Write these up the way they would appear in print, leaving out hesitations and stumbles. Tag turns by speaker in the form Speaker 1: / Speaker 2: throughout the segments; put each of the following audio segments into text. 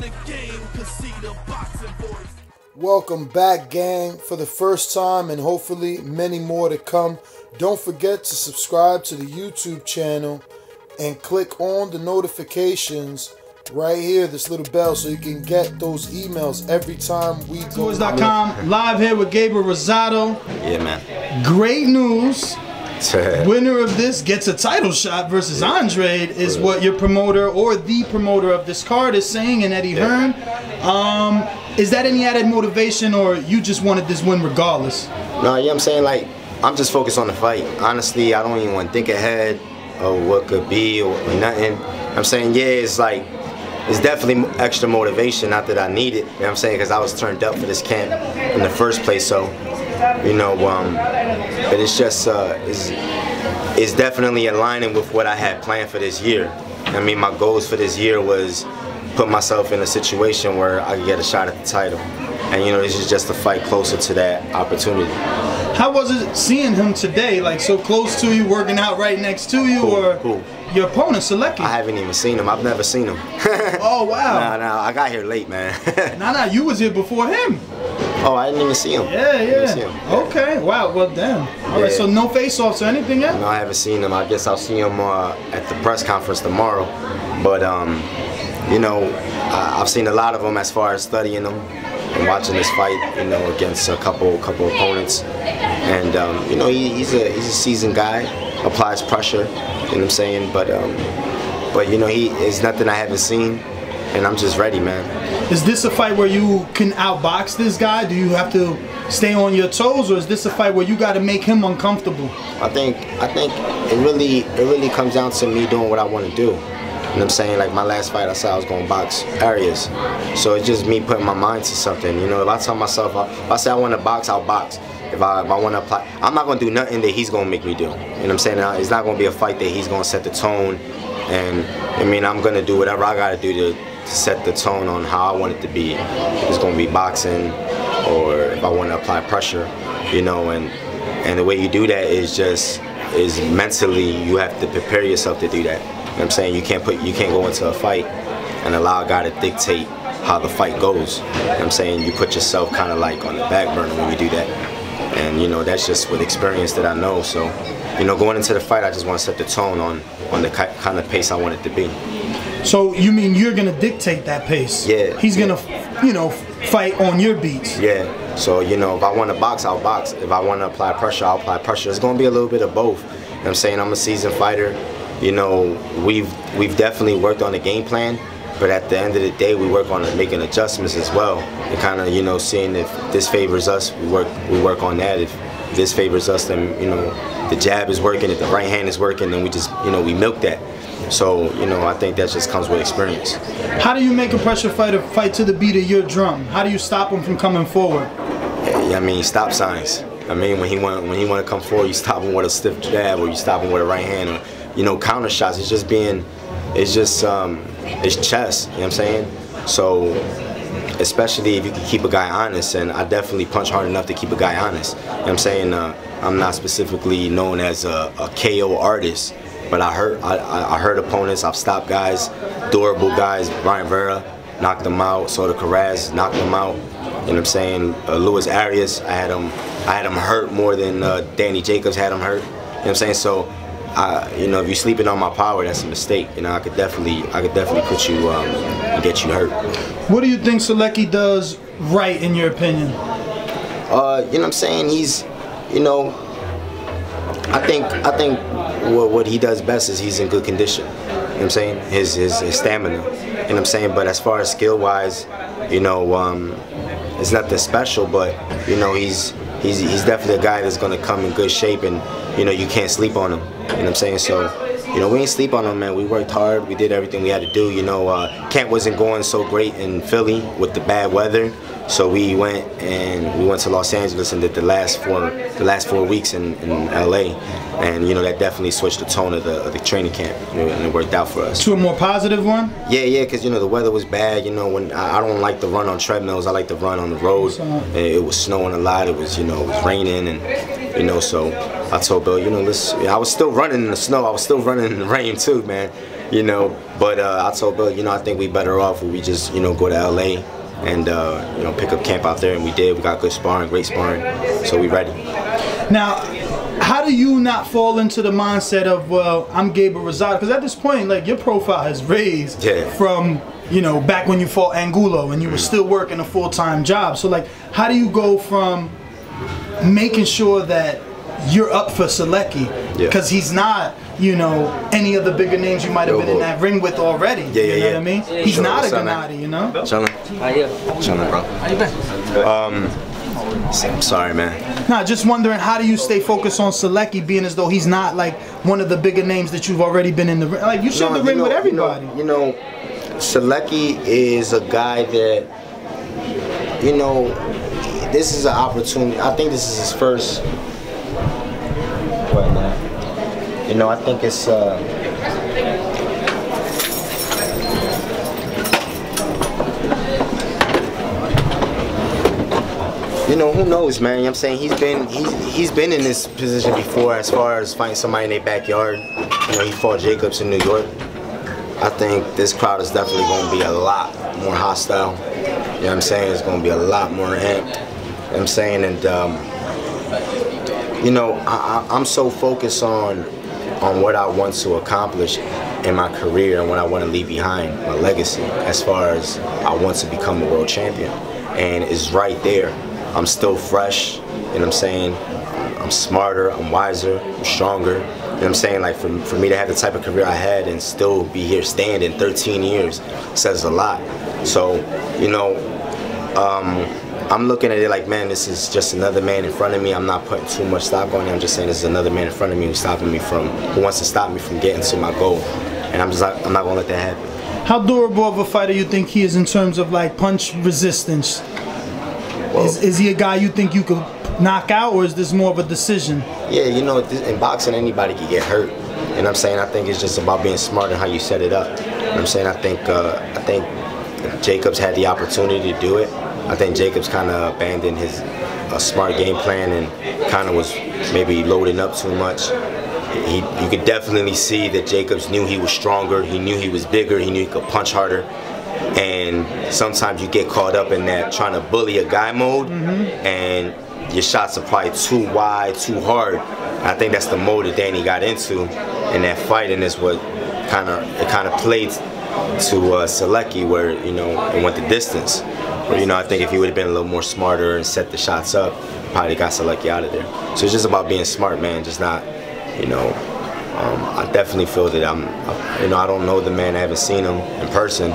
Speaker 1: the game, cause see the boxing voice.
Speaker 2: Welcome back, gang, for the first time and hopefully many more to come. Don't forget to subscribe to the YouTube channel and click on the notifications right here, this little bell, so you can get those emails every time we go.
Speaker 3: Voice.com, live here with Gabriel Rosado.
Speaker 4: Yeah, man.
Speaker 3: Great news. Winner of this gets a title shot versus Andrade is what your promoter or the promoter of this card is saying, and Eddie Hearn. Is that any added motivation, or you just wanted this win regardless?
Speaker 4: No, yeah, I'm saying, like, I'm just focused on the fight. Honestly, I don't even want to think ahead of what could be or nothing. I'm saying, yeah, it's like, it's definitely extra motivation, not that I need it, you know what I'm saying, because I was turned up for this camp in the first place, so, you know, but it's just, it's definitely aligning with what I had planned for this year. I mean, my goals for this year was put myself in a situation where I could get a shot at the title. And, you know, this is just a fight closer to that opportunity.
Speaker 3: How was it seeing him today, like so close to you, working out right next to you, or your opponent, Sulecki?
Speaker 4: I haven't even seen him. I've never seen him.
Speaker 3: Oh, wow.
Speaker 4: Nah, I got here late, man.
Speaker 3: Nah, you was here before him.
Speaker 4: Oh, I didn't even see him.
Speaker 3: Yeah. Okay, wow, well, damn. All right, so no face-offs or anything yet?
Speaker 4: No, I haven't seen him. I guess I'll see him at the press conference tomorrow. But, you know, I've seen a lot of them as far as studying them and watching this fight, you know, against a couple opponents. And, you know, he's a seasoned guy, applies pressure, you know what I'm saying? But you know, it's nothing I haven't seen, and I'm just ready, man.
Speaker 3: Is this a fight where you can outbox this guy? Do you have to stay on your toes, or is this a fight where you got to make him uncomfortable?
Speaker 4: I think it really comes down to me doing what I want to do. You know what I'm saying? Like my last fight, I said I was going to box Arias. So it's just me putting my mind to something. You know, if I tell myself, if I say I want to box, I'll box. If I want to apply, I'm not going to do nothing that he's going to make me do. You know what I'm saying? It's not going to be a fight that he's going to set the tone. And I mean, I'm going to do whatever I got to do to set the tone on how I want it to be. If it's going to be boxing, or if I want to apply pressure, you know, and the way you do that is mentally, you have to prepare yourself to do that. You know what I'm saying? You can't go into a fight and allow a guy to dictate how the fight goes. You know what I'm saying? You put yourself kind of like on the back burner when you do that. And you know, that's just with experience that I know. So, you know, going into the fight, I just want to set the tone on the kind of pace I want it to be.
Speaker 3: So you mean you're gonna dictate that pace?
Speaker 4: Yeah.
Speaker 3: He's gonna, you know, fight on your beats.
Speaker 4: Yeah. So, you know, if I want to box, I'll box. If I want to apply pressure, I'll apply pressure. It's gonna be a little bit of both. You know what I'm saying? I'm a seasoned fighter. You know, we've definitely worked on the game plan, but at the end of the day, we work on making adjustments as well. And kind of, you know, seeing if this favors us, we work on that. If this favors us, then, you know, the jab is working. If the right hand is working, then we just, you know, we milk that. So, you know, I think that just comes with experience.
Speaker 3: How do you make a pressure fighter fight to the beat of your drum? How do you stop him from coming forward?
Speaker 4: I mean, stop signs. I mean, when he want to come forward, you stop him with a stiff jab, or you stop him with a right hand, or, you know, counter shots. It's chess, you know what I'm saying? So, especially if you can keep a guy honest, and I definitely punch hard enough to keep a guy honest. You know what I'm saying? I'm not specifically known as a KO artist, but I hurt opponents. I've stopped guys, durable guys. Brian Vera knocked them out. Soto Carraz knocked them out. You know what I'm saying? Luis Arias, I had him hurt more than Danny Jacobs had him hurt. You know what I'm saying? So, you know, if you're sleeping on my power, that's a mistake. You know, I could definitely put you and get you hurt.
Speaker 3: What do you think Sulecki does right, in your opinion?
Speaker 4: You know what I'm saying? He's, you know, I think what he does best is he's in good condition. You know what I'm saying? His stamina. You know what I'm saying? But as far as skill-wise, you know, it's nothing special. But you know, he's definitely a guy that's gonna come in good shape, and you know, you can't sleep on him. You know what I'm saying? So, you know, we ain't sleep on him, man. We worked hard. We did everything we had to do. You know, camp wasn't going so great in Philly with the bad weather, so we went to Los Angeles and did the last 4 weeks in LA, and you know, that definitely switched the tone of the training camp, you know, and it worked out for us.
Speaker 3: To a more positive one?
Speaker 4: Yeah, because you know, the weather was bad. You know, when I don't like to run on treadmills, I like to run on the road. It was snowing a lot. It was, you know, it was raining, and you know, so I told Bill, you know, I was still running in the snow. I was still running in the rain too, man. you know. But I told Bill, you know, I think we better off if we just, you know, go to LA and you know, pick up camp out there, and we did. We got good sparring, great sparring, so we ready.
Speaker 3: Now, how do you not fall into the mindset of, well, I'm Gabriel Rosado? Because at this point, like, your profile has raised from, you know, back when you fought Angulo and you were still working a full-time job. So, like, how do you go from making sure that you're up for Sulecki? Because he's not, you know, any of the bigger names you might have been in that ring with already. You know what I mean? He's not a Gennady, you know?
Speaker 4: Chillin'. Chillin', bro. How you been? I'm sorry, man.
Speaker 3: Nah, just wondering, how do you stay focused on Sulecki, being as though he's not like one of the bigger names that you've already been in the ring? Like, you share the ring with everybody.
Speaker 4: You know, Sulecki is a guy that, you know, this is an opportunity. I think this is his first. What now? You know, I think it's. You know, who knows, man? You know what I'm saying? He's been in this position before, as far as fighting somebody in their backyard. You know, he fought Jacobs in New York. I think this crowd is definitely going to be a lot more hostile. You know what I'm saying? It's going to be a lot more amped. You know what I'm saying? And you know, I'm so focused on what I want to accomplish in my career and what I want to leave behind, my legacy, as far as I want to become a world champion. And it's right there. I'm still fresh, you know what I'm saying? I'm smarter, I'm wiser, I'm stronger. You know what I'm saying? Like, for me to have the type of career I had and still be here standing 13 years says a lot. So, you know, I'm looking at it like, man, this is just another man in front of me. I'm not putting too much stock on it. I'm just saying this is another man in front of me who's who wants to stop me from getting to my goal. And I'm not gonna let that happen.
Speaker 3: How durable of a fighter you think he is in terms of like punch resistance? Is he a guy you think you could knock out, or is this more of a decision? Yeah, you know, in boxing anybody can get hurt. And I'm saying, I think it's just about being smart in how you set it up. You know what I'm saying? I think Jacobs had the opportunity to do it. I think Jacobs kind of abandoned his smart game plan and kind of was maybe loading up too much. You could definitely see that Jacobs knew he was stronger, he knew he was bigger, he knew he could punch harder. And sometimes you get caught up in that trying to bully a guy mode, and your shots are probably too wide, too hard. And I think that's the mode that Danny got into in that fight, and it's what kind of played to Sulecki, where, you know, it went the distance. Where, you know, I think if he would have been a little more smarter and set the shots up, probably got Sulecki out of there. So it's just about being smart, man. Just not, you know. I definitely feel that you know, I don't know the man, I haven't seen him in person.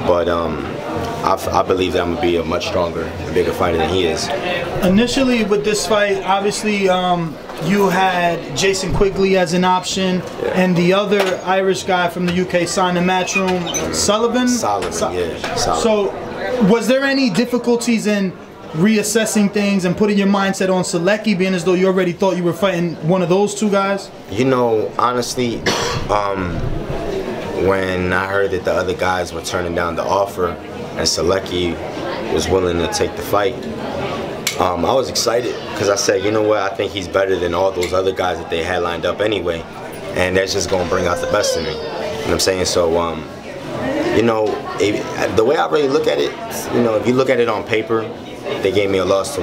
Speaker 3: But I believe that I'm going to be a much stronger and bigger fighter than he is. Initially with this fight, obviously you had Jason Quigley as an option, and the other Irish guy from the UK signed in Matchroom, Sullivan? Sullivan. So was there any difficulties in reassessing things and putting your mindset on Sulecki, being as though you already thought you were fighting one of those two guys? You know, honestly, when I heard that the other guys were turning down the offer and Sulecki was willing to take the fight, I was excited, because I said, you know what, I think he's better than all those other guys that they had lined up anyway, and that's just going to bring out the best in me. You know what I'm saying? So, you know, the way I really look at it, you know, if you look at it on paper, they gave me a loss to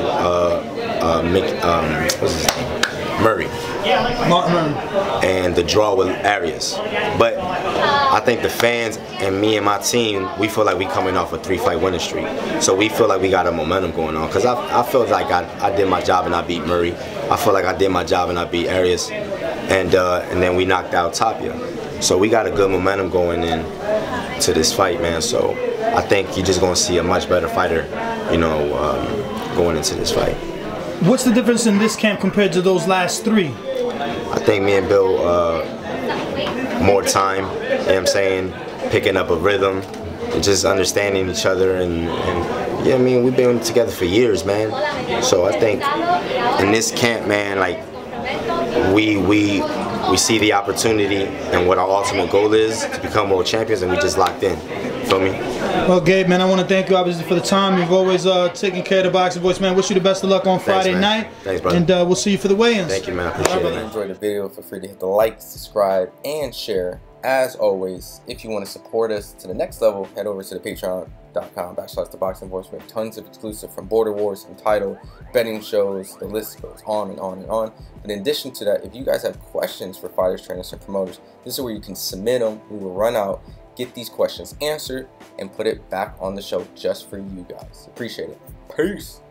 Speaker 3: what's his name? Murray. And the draw with Arias. But I think the fans and me and my team, we feel like we coming off a 3-fight winning streak. So we feel like we got a momentum going on. Because I feel like I did my job and I beat Murray. I feel like I did my job and I beat Arias. And then we knocked out Tapia. So we got a good momentum going in to this fight, man. So I think you're just going to see a much better fighter, you know, going into this fight. What's the difference in this camp compared to those last three? I think me and Bill, more time, you know what I'm saying, picking up a rhythm, and just understanding each other, and yeah, I mean, we've been together for years, man. So I think in this camp, man, like, we see the opportunity and what our ultimate goal is to become world champions, and we just locked in. Feel me? Well, Gabe, man, I want to thank you obviously for the time. You've always taken care of the boxing voice, man. Wish you the best of luck on Friday night. Thanks, brother. And we'll see you for the weigh-ins. Thank you, man. Appreciate it. If you enjoyed the video, feel free to hit the like, subscribe, and share.
Speaker 5: as always, if you want to support us to the next level, head over to the patreon.com/ThaBoxingVoice. We have tons of exclusive from Border Wars, Entitled, betting shows, the list goes on and on and on. But in addition to that, if you guys have questions for fighters, trainers, and promoters, this is where you can submit them. We will run out, get these questions answered, and put it back on the show just for you guys. Appreciate it. Peace.